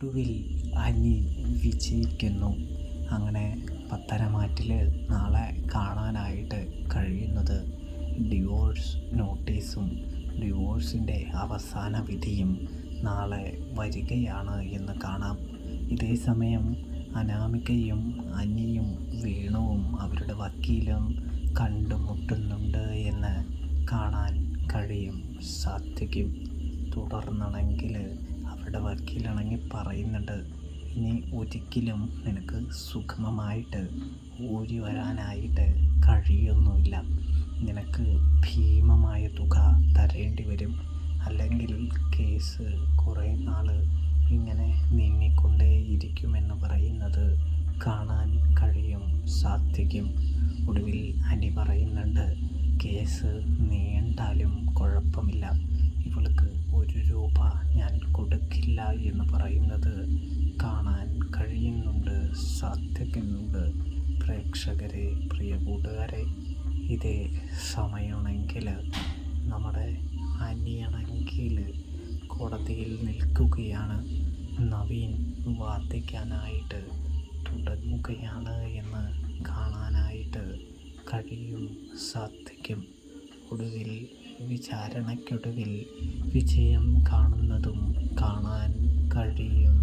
ഒടുവിൽ അനി വിജയിക്കുന്നു. അങ്ങനെ പത്തരമാറ്റിൽ നാളെ കാണാനായിട്ട് കഴിയുന്നത് ഡിവോഴ്സ് നോട്ടീസും ഡിവോഴ്സിൻ്റെ അവസാന വിധിയും നാളെ വരികയാണ് എന്ന് കാണാം. ഇതേ സമയം അനാമികയും അനിയും വേണുവും അവരുടെ വക്കീലും കണ്ടുമുട്ടുന്നുണ്ട് എന്ന് കാണാൻ കഴിയും. സാധിക്കും. തുടർന്നാണെങ്കിൽ അവരുടെ വക്കീലാണെങ്കിൽ പറയുന്നുണ്ട്, ഇനി ഒരിക്കലും നിനക്ക് സുഗമമായിട്ട് ഊരി വരാനായിട്ട് കഴിയൊന്നുമില്ല. നിനക്ക് ഭീമമായ തുക തരേണ്ടി വരും. അല്ലെങ്കിൽ കേസ് കുറേ നാൾ ഇങ്ങനെ നീങ്ങിക്കൊണ്ടേയിരിക്കുമെന്ന് പറയുന്നത് കാണാൻ കഴിയും. സാധിക്കും. ഒടുവിൽ അനി പറയുന്നുണ്ട്, കേസ് നീണ്ടാലും കുഴപ്പമില്ല, ഇവൾക്ക് 1 രൂപ ഞാൻ കൊടുക്കില്ല എന്ന് പറയുന്നത് കാണാൻ കഴിയുന്നുണ്ട്. സാധിക്കുന്നുണ്ട്. പ്രേക്ഷകരെ, പ്രിയ കൂട്ടുകാരെ, ഇതേ സമയമാണെങ്കിൽ നമ്മുടെ അനിയാണെങ്കിൽ കോടതിയിൽ നിൽക്കുകയാണ്. നവീൻ വാദിക്കാനായിട്ട് തുടങ്ങുകയാണ് എന്ന് കാണാനായിട്ട് കഴിയും. സാധിക്കും. ഒടുവിൽ വിചാരണയ്ക്കൊടുവിൽ വിജയം കാണുന്നതും കാണാൻ കഴിയും.